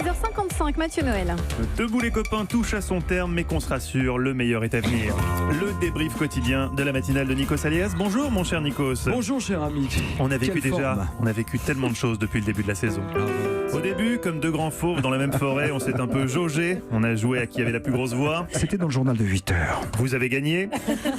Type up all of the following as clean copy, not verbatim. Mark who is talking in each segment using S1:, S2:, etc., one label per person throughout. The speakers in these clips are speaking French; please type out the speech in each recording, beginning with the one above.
S1: 6h55, Mathieu Noël.
S2: Debout les copains touche à son terme, mais qu'on se rassure, le meilleur est à venir. Le débrief quotidien de la matinale de Nikos Alias. Bonjour mon cher Nikos.
S3: Bonjour cher ami.
S2: On a vécu
S3: Quelle forme.
S2: on a vécu tellement de choses depuis le début de la saison. Au début, comme deux grands fauves dans la même forêt, on s'est un peu jaugé. On a joué à qui avait la plus grosse voix.
S3: C'était dans le journal de 8h.
S2: Vous avez gagné.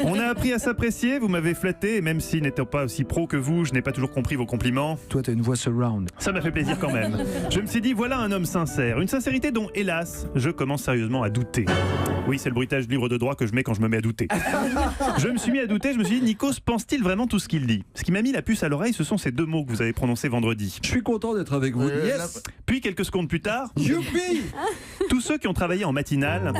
S2: On a appris à s'apprécier, vous m'avez flatté, et même si n'étant pas aussi pro que vous, je n'ai pas toujours compris vos compliments.
S3: Toi t'as une voix surround.
S2: Ça m'a fait plaisir quand même. Je me suis dit, voilà un homme sincère. Une sincérité dont, hélas, je commence sérieusement à douter. Oui, c'est le bruitage libre de droit que je mets quand je me mets à douter. Je me suis mis à douter, je me suis dit, Nikos pense-t-il vraiment tout ce qu'il dit? Ce qui m'a mis la puce à l'oreille, ce sont ces deux mots que vous avez prononcés vendredi.
S3: Je suis content d'être avec vous. Yes.
S2: Puis, quelques secondes plus tard,
S3: Youpi.
S2: tous ceux qui ont travaillé en matinale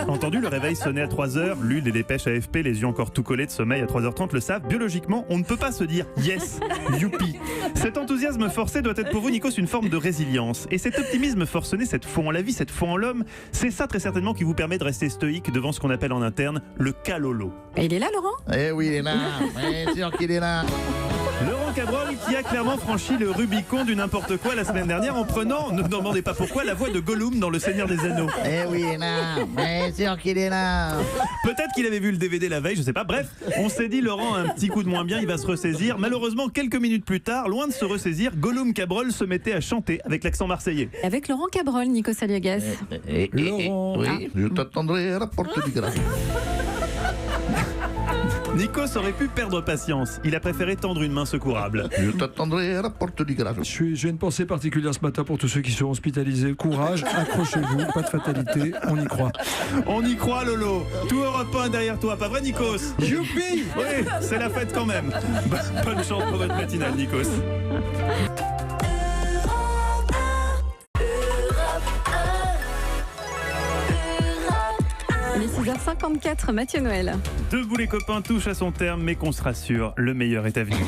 S2: ont entendu le réveil sonner à 3h, lu des dépêches AFP, les yeux encore tout collés de sommeil à 3h30, le savent. Biologiquement, on ne peut pas se dire yes, youpi. Cet enthousiasme forcé doit être pour vous, Nikos, une forme de résilience. Et cet optimisme forcené, cette foi en la vie, cette foi en l'homme, c'est ça très certainement qui vous permet de rester stoïque devant ce qu'on appelle en interne le calolo.
S1: Et il est là, Laurent?
S4: Eh oui, il est là. Bien sûr qu'il est là.
S2: Laurent Cabrol qui a clairement franchi le Rubicon du n'importe quoi la semaine dernière en prenant, ne me demandez pas pourquoi, la voix de Gollum dans Le Seigneur des Anneaux.
S4: Eh oui, il est là. Bien sûr qu'il est là.
S2: Peut-être qu'il avait vu le DVD la veille, je sais pas. Bref, on s'est dit, Laurent a un petit coup de moins bien, il va se ressaisir. Malheureusement, quelques minutes plus tard, loin de se ressaisir, Gollum Cabrol se mettait à chanter avec l'accent marseillais.
S1: Avec Laurent Cabrol, Nikos Aliagas.
S3: Laurent.
S4: Oui, je t'attendrai à la porte du grave.
S2: Nikos aurait pu perdre patience. Il a préféré tendre une main secourable.
S4: Je t'attendrai à la porte du grave.
S3: J'ai une pensée particulière ce matin pour tous ceux qui seront hospitalisés. Courage, accrochez-vous, pas de fatalité, on y croit.
S2: On y croit, Lolo. Tout Europe 1 derrière toi, pas vrai, Nikos?
S3: Youpi.
S2: Oui, c'est la fête quand même. Bonne chance pour votre matinale, Nikos.
S1: Il est 6h54, Mathieu Noël.
S2: Debout les copains touche à son terme, mais qu'on se rassure, le meilleur est à venir.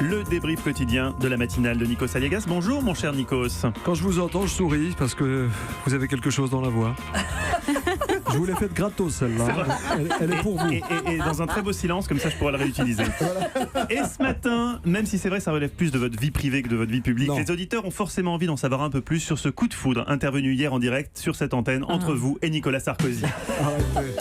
S2: Le débrief quotidien de la matinale de Nikos Aliagas. Bonjour mon cher Nikos.
S3: Quand je vous entends, je souris parce que vous avez quelque chose dans la voix. Je vous l'ai faite gratos celle-là. Elle est pour vous.
S2: Et dans un très beau silence, comme ça je pourrais le réutiliser. Et ce matin, même si c'est vrai ça relève plus de votre vie privée que de votre vie publique,
S3: Non.
S2: les auditeurs ont forcément envie d'en savoir un peu plus sur ce coup de foudre intervenu hier en direct sur cette antenne entre vous et Nicolas Sarkozy.
S3: Arrêtez.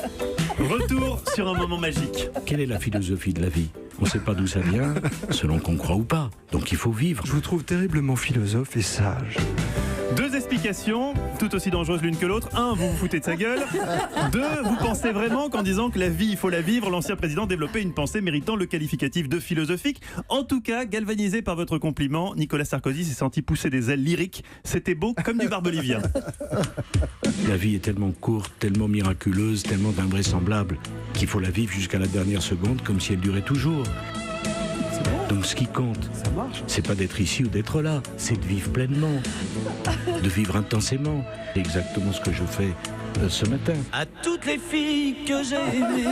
S2: Retour sur un moment magique.
S5: Quelle est la philosophie de la vie? On ne sait pas d'où ça vient, selon qu'on croit ou pas. Donc il faut vivre.
S3: Je vous trouve terriblement philosophe et sage.
S2: Deux explications, tout aussi dangereuses l'une que l'autre. Un, vous vous foutez de sa gueule. Deux, vous pensez vraiment qu'en disant que la vie, il faut la vivre, l'ancien président développait une pensée méritant le qualificatif de philosophique. En tout cas, galvanisé par votre compliment, Nicolas Sarkozy s'est senti pousser des ailes lyriques. C'était beau comme du barbelivien.
S5: La vie est tellement courte, tellement miraculeuse, tellement invraisemblable qu'il faut la vivre jusqu'à la dernière seconde comme si elle durait toujours. Donc ce qui compte, c'est pas d'être ici ou d'être là, c'est de vivre pleinement, de vivre intensément. C'est exactement ce que je fais ce matin.
S6: À toutes les filles que j'ai aimées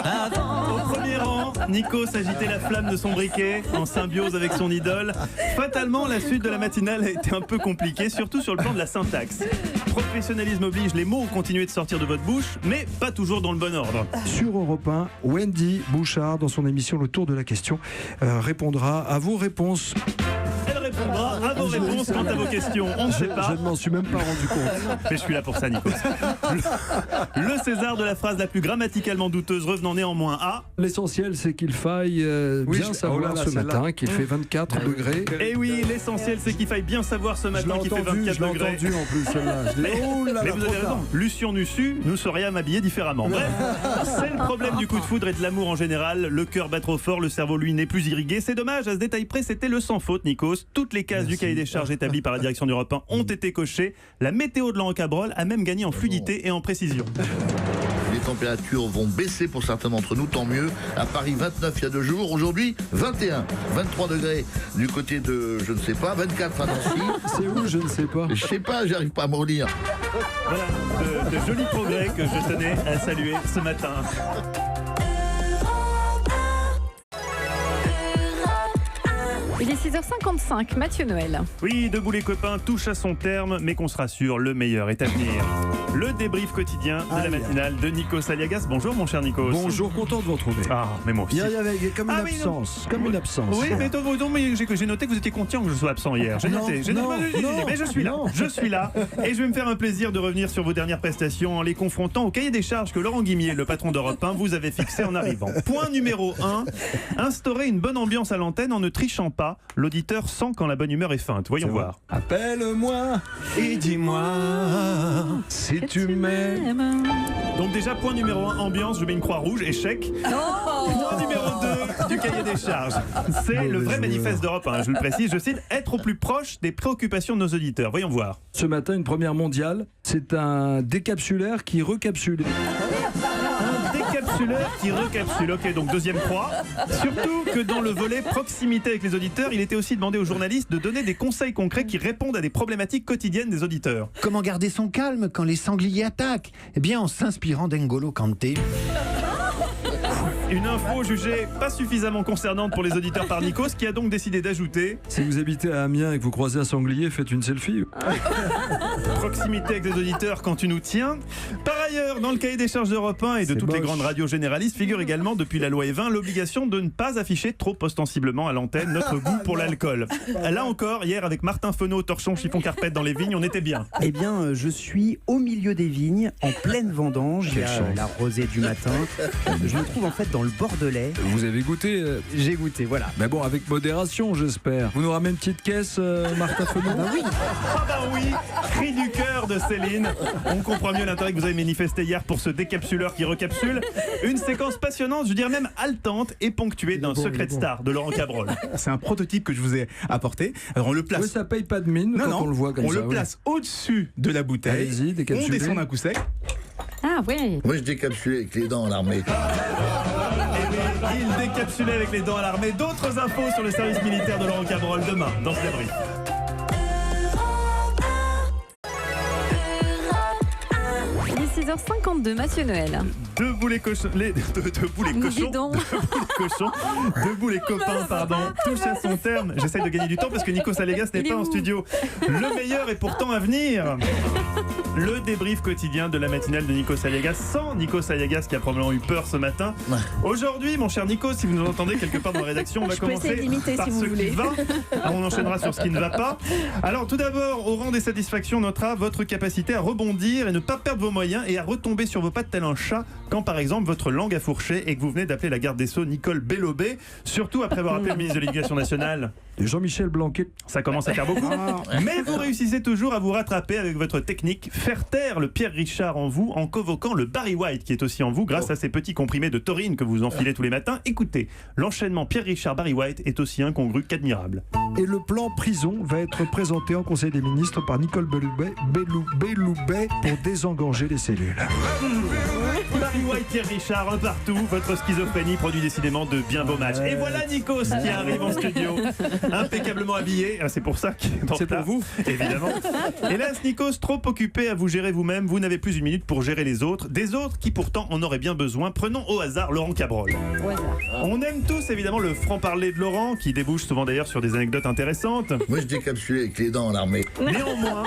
S6: avant.
S2: Au premier rang, Nikos agitait la flamme de son briquet en symbiose avec son idole. Fatalement, la suite de la matinale a été un peu compliquée, surtout sur le plan de la syntaxe. Professionnalisme oblige, les mots ont continué de sortir de votre bouche, mais pas toujours dans le bon ordre.
S3: Sur Europe 1, Wendy Bouchard, dans son émission Le Tour de la question, répondra à vos réponses.
S2: Elle répondra à vos réponses quant à vos questions. On ne sait pas.
S3: Je ne m'en suis même pas rendu compte.
S2: Mais je suis là pour ça, Nikos. Le César de la phrase la plus grammaticalement douteuse revenant néanmoins à...
S3: L'essentiel, c'est qu'il faille bien savoir ce matin qu'il fait 24 degrés.
S2: Eh oui, l'essentiel c'est qu'il faille bien savoir ce
S3: Je l'ai
S2: matin qu'il fait
S3: entendu,
S2: 24
S3: je l'ai
S2: degrés.
S3: entendu en plus celle-là. Je l'ai- Oh là là,
S2: Mais vous
S3: trop
S2: avez raison,
S3: tard.
S2: Lucion su, nous serions habillés différemment. Bref, c'est le problème du coup de foudre et de l'amour en général. Le cœur bat trop fort, le cerveau lui n'est plus irrigué. C'est dommage, à ce détail près, c'était le sans faute, Nikos. Toutes les cases du cahier des charges établi par la direction d'Europe 1 ont été cochées. La météo de Laurent Cabrol a même gagné en fluidité et en précision.
S4: Les températures vont baisser pour certains d'entre nous, tant mieux. À Paris, 29 il y a 2 jours. Aujourd'hui, 21. 23 degrés du côté de, je ne sais pas, 24 à Nancy.
S3: C'est où, je ne sais pas.
S4: Je sais pas, j'arrive pas à me relire.
S2: Voilà, de jolis progrès que je tenais à saluer ce matin.
S1: Il est 6h55, Mathieu Noël.
S2: Oui, debout les copains touche à son terme, mais qu'on se rassure, le meilleur est à venir. Le débrief quotidien de la
S3: Aïe.
S2: matinale de Nikos Aliagas. Bonjour mon cher Nikos.
S3: Bonjour, content de vous retrouver.
S2: Ah, mais moi aussi.
S3: Il y avait comme une
S2: Ah, oui, non.
S3: absence, comme une absence.
S2: Oui, mais j'ai noté que vous étiez conscient que je sois absent hier. J'ai noté, mais je suis là.
S3: non.
S2: Je suis là. Et je vais me faire un plaisir de revenir sur vos dernières prestations en les confrontant au cahier des charges que Laurent Guimier, le patron d'Europe 1, vous avait fixé en arrivant. Point numéro 1, instaurer une bonne ambiance à l'antenne en ne trichant pas. L'auditeur sent quand la bonne humeur est feinte. Voyons voir.
S3: Appelle-moi et dis-moi si tu m'aimes.
S2: Donc déjà, point numéro 1, ambiance, je mets une croix rouge, échec. Point numéro 2 du cahier des charges. C'est le vrai manifeste d'Europe 1, je le précise, je cite, être au plus proche des préoccupations de nos auditeurs. Voyons voir.
S3: Ce matin, une première mondiale, c'est un décapsulaire qui recapsule.
S2: Un décapsuleur qui recapsule. Ok, donc deuxième croix. Surtout que dans le volet proximité avec les auditeurs, il était aussi demandé aux journalistes de donner des conseils concrets qui répondent à des problématiques quotidiennes des auditeurs.
S7: Comment garder son calme quand les sangliers attaquent? Eh bien, en s'inspirant d'Ngolo Kanté.
S2: Une info jugée pas suffisamment concernante pour les auditeurs par Nikos, qui a donc décidé d'ajouter
S3: Si vous habitez à Amiens et que vous croisez un sanglier, faites une selfie.
S2: proximité avec les auditeurs quand tu nous tiens. Par ailleurs, dans le cahier des charges d'Europe 1 et de
S3: C'est
S2: toutes les
S3: moche.
S2: grandes radios généralistes figure également depuis la loi E20 l'obligation de ne pas afficher trop ostensiblement à l'antenne notre goût pour l'alcool. Là encore, hier avec Martin Fenot, torchon, chiffon carpette dans les vignes, on était bien.
S8: Eh bien, je suis au milieu des vignes, en pleine vendange. Il y a la rosée du matin. Je me trouve en fait dans le Bordelais.
S3: Vous avez goûté
S8: J'ai goûté, voilà.
S3: mais bon, avec modération, j'espère. Vous nous ramenez une petite caisse, Martin Fenot?
S2: Ah bah oui, cri du cœur de Céline. On comprend mieux l'intérêt que vous avez manifesté hier pour ce décapsuleur qui recapsule. Une séquence passionnante, je dirais même haletante et ponctuée d'un secret de star de Laurent Cabrol.
S9: C'est un prototype que je vous ai apporté. Alors on le place.
S3: Oui, ça paye pas de mine quand on le voit comme
S9: on
S3: ça.
S9: le place au-dessus de la bouteille.
S3: Allez-y,
S9: On
S3: décapsulez.
S9: descend d'un coup sec.
S1: Ah ouais.
S4: Moi, je décapsulais avec les dents à l'armée.
S2: Et il décapsulait avec les dents à l'armée. D'autres infos sur le service militaire de Laurent Cabrol demain dans ce débrief.
S1: Il est 6h52, Mathieu Noël.
S2: Debout les cochons, debout les
S1: Dis
S2: cochons,
S1: donc.
S2: debout les copains, pardon, touche à son terme. J'essaye de gagner du temps parce que Nikos Aliagas n'est
S1: Il est
S2: pas en
S1: où
S2: studio. Le meilleur est pourtant à venir. Le débrief quotidien de la matinale de Nikos Aliagas, sans Nikos Aliagas qui a probablement eu peur ce matin. Aujourd'hui, mon cher Nikos, si vous nous entendez quelque part dans la rédaction, on va
S1: Je peux
S2: commencer
S1: essayer d'imiter
S2: par
S1: si vous
S2: ce
S1: voulez.
S2: qui va. Alors, on enchaînera sur ce qui ne va pas. Alors tout d'abord, au rang des satisfactions, on notera votre capacité à rebondir et ne pas perdre vos moyens et à retomber sur vos pattes tel un chat quand par exemple votre langue a fourché et que vous venez d'appeler la garde des Sceaux Nicole Belloubet, surtout après avoir appelé le ministre de l'Éducation nationale.
S3: Jean-Michel Blanquet.
S2: Ça commence à faire beaucoup. Mais vous réussissez toujours à vous rattraper avec votre technique, faire taire le Pierre Richard en vous en convoquant le Barry White qui est aussi en vous grâce à ces petits comprimés de taurine que vous enfilez tous les matins. Écoutez, l'enchaînement Pierre Richard-Barry White est aussi incongru qu'admirable.
S3: Et le plan prison va être présenté en Conseil des ministres par Nicole Belloubet pour désengorger les cellules.
S2: Barry White, Pierre Richard, un partout. Votre schizophrénie produit décidément de bien beaux matchs. Et voilà Nikos qui arrive en studio, impeccablement habillé. Ah, c'est pour ça qu'il est en
S9: C'est pour
S2: retard,
S9: vous.
S2: évidemment. Hélas, Nikos, trop occupé à vous gérer vous-même, vous n'avez plus une minute pour gérer les autres. Des autres qui pourtant en auraient bien besoin. Prenons au hasard Laurent Cabrol.
S1: Au hasard.
S2: On aime tous évidemment le franc-parler de Laurent, qui débouche souvent d'ailleurs sur des anecdotes intéressantes.
S4: Moi, je décapsulais avec les dents à l'armée.
S2: Néanmoins,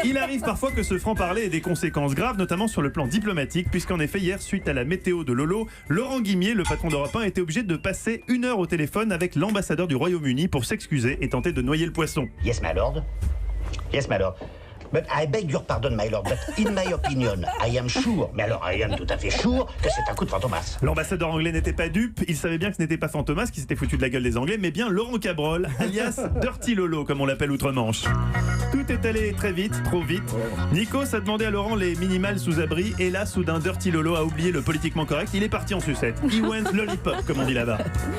S2: il arrive parfois que ce franc-parler ait des conséquences graves, notamment sur le plan diplomatique, puisqu'en effet, hier, suite à la météo de Lolo, Laurent Guimier, le patron d'Europe 1, était obligé de passer 1 heure au téléphone avec l'ambassadeur du Royaume-Uni pour s'excuser et tenter de noyer le poisson.
S10: Yes, my lord. Yes, my lord. But I beg your pardon, my lord. But in my opinion, I am sure, mais alors I am tout à fait sure que c'est un coup de Fantomas.
S2: L'ambassadeur anglais n'était pas dupe, il savait bien que ce n'était pas Fantomas qui s'était foutu de la gueule des Anglais, mais bien Laurent Cabrol, alias Dirty Lolo, comme on l'appelle outre-Manche. Tout est allé très vite, trop vite. Nikos a demandé à Laurent les minimales sous abri, et là, soudain, Dirty Lolo a oublié le politiquement correct, il est parti en sucette. He went lollipop, comme on dit là-bas.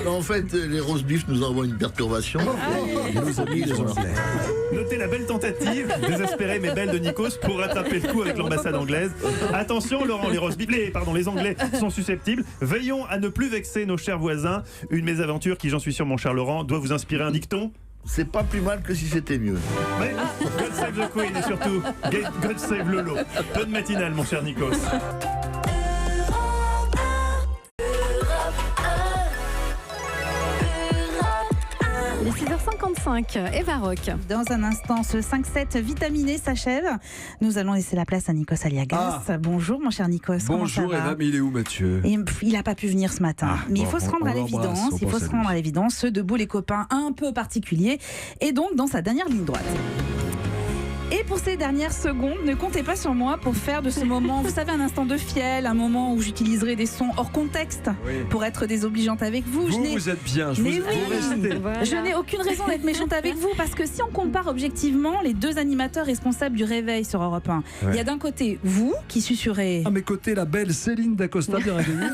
S4: En fait, les roast beef nous envoient une perturbation. Et nos amis les Anglais.
S2: Notez la belle tentative, désespérée mais belle de Nikos pour rattraper le coup avec l'ambassade anglaise. Attention Laurent, les Anglais sont susceptibles. Veillons à ne plus vexer nos chers voisins. Une mésaventure qui, j'en suis sûr mon cher Laurent, doit vous inspirer un dicton.
S4: C'est pas plus mal que si c'était mieux.
S2: Mais God save the Queen et surtout God save Lolo. Bonne matinale mon cher Nikos.
S1: Il est 6h55, Eva Rock.
S11: Dans un instant, ce 5-7 vitaminé s'achève. Nous allons laisser la place à Nikos Aliagas. Bonjour mon cher Nikos.
S3: Bonjour Eva, mais il est où Mathieu?
S11: Il n'a pas pu venir ce matin. Mais il faut se rendre à l'évidence. Il faut se rendre à l'évidence. Ce Debout les copains un peu particulier. Et donc dans sa dernière ligne droite. Et pour ces dernières secondes, ne comptez pas sur moi pour faire de ce moment, vous savez, un instant de fiel, un moment où j'utiliserai des sons hors contexte pour être désobligeante avec vous.
S3: Vous êtes bien, vous restez.
S11: Voilà. Je n'ai aucune raison d'être méchante avec vous parce que si on compare objectivement les deux animateurs responsables du réveil sur Europe 1, il y a d'un côté vous qui susurrez.
S3: À mes côtés, la belle Céline d'Acosta bien réveillée.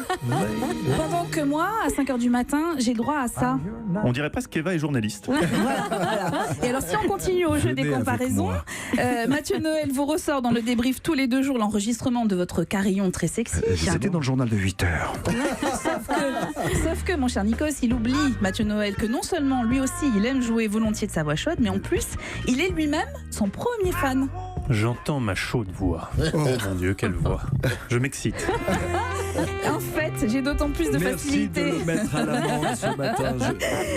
S11: Pendant que moi, à 5h du matin, j'ai droit à ça.
S2: On dirait presque qu'Eva est journaliste.
S11: Voilà. Et alors si on continue au jeu des comparaisons, Mathieu Noël vous ressort dans le débrief tous les 2 jours l'enregistrement de votre carillon très sexy.
S3: C'était dans le journal de 8h.
S11: Sauf que mon cher Nikos, il oublie, Mathieu Noël, que non seulement lui aussi il aime jouer volontiers de sa voix chaude, mais en plus il est lui-même son premier fan.
S2: J'entends ma chaude voix. Oh mon Dieu, quelle voix. Je m'excite.
S11: En fait, j'ai d'autant plus de facilité.
S3: Merci de le mettre à l'amende ce matin.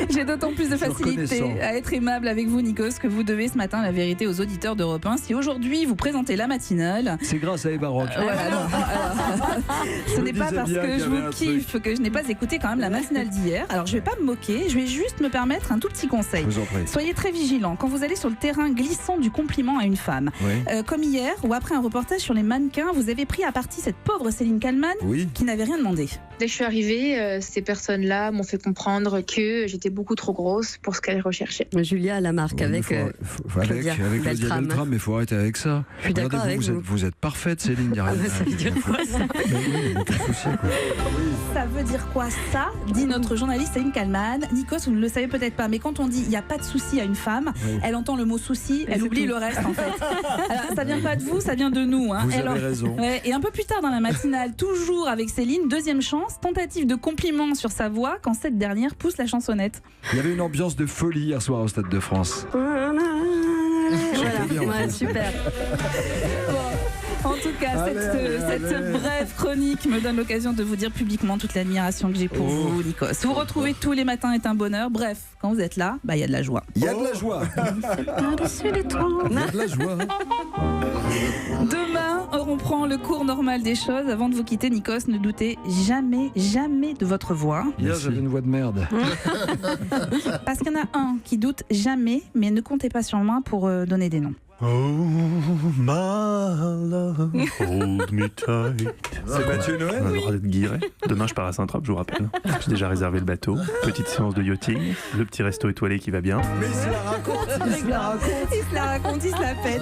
S11: J'ai d'autant plus de facilité à être aimable avec vous, Nikos, que vous devez ce matin la vérité aux auditeurs d'Europe 1. Si aujourd'hui vous présentez la matinale,
S3: c'est grâce à Eva Rock.
S11: Ce n'est pas parce que je vous kiffe que je n'ai pas écouté quand même la matinale d'hier. Alors je vais pas me moquer, je vais juste me permettre un tout petit conseil. Soyez très vigilants quand vous allez sur le terrain glissant du compliment à une femme. Comme hier, ou après un reportage sur les mannequins, vous avez pris à partie cette pauvre Céline Kallmann qui n'avait rien demandé.
S12: Dès que je suis arrivée, ces personnes-là m'ont fait comprendre que j'étais beaucoup trop grosse pour ce qu'elles recherchaient.
S1: Julia Lamarque avec Claudia
S3: Beltrame, mais il faut arrêter avec ça.
S1: Je suis d'accord avec vous.
S3: Vous êtes parfaite, Céline.
S1: Ça veut dire quoi ça?
S11: Ça veut dire quoi ça? Dit notre journaliste Céline Kallmann. Nikos, vous ne le savez peut-être pas, mais quand on dit il n'y a pas de souci à une femme, elle entend le mot souci, elle oublie le reste en fait. Alors, ça vient pas de vous, ça vient de nous.
S3: Vous avez raison.
S11: Et un peu plus tard dans la matinale, toujours avec Céline, deuxième chance, tentative de compliment sur sa voix quand cette dernière pousse la chansonnette.
S3: Il y avait une ambiance de folie hier soir au Stade de France.
S1: Voilà, super.
S11: En tout cas, cette brève chronique me donne l'occasion de vous dire publiquement toute l'admiration que j'ai pour vous, Nikos. Vous retrouvez tous les matins est un bonheur. Bref, quand vous êtes là, il y a de la joie.
S3: Il y a de la joie. Il y a de la joie.
S11: Demain, on reprend le cours normal des choses. Avant de vous quitter, Nikos, ne doutez jamais, jamais de votre voix.
S3: Hier, j'avais une voix de merde.
S11: Parce qu'il y en a un qui doute jamais, mais ne comptez pas sur moi pour donner des noms.
S2: Oh my love, hold me tight.
S3: C'est Mathieu Noël.
S2: On a le droit d'être guiré. Demain je pars à Saint-Tropez, je vous rappelle. J'ai déjà réservé le bateau. Petite séance de yachting. Le petit resto étoilé qui va bien.
S3: Mais il se la raconte.
S11: Il se la pète.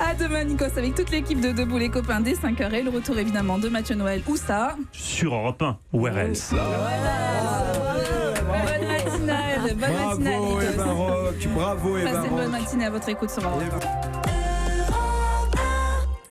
S11: À demain Nikos avec toute l'équipe de Debout les copains dès 5h et le retour évidemment de Mathieu Noël. Où ça?
S2: Sur Europe 1. Where else?
S11: Bonne matinale.
S3: Bravo Eva Rock. Bravo Eva Rock.
S11: Passez une bonne matinée à votre écoute sur Europe 1.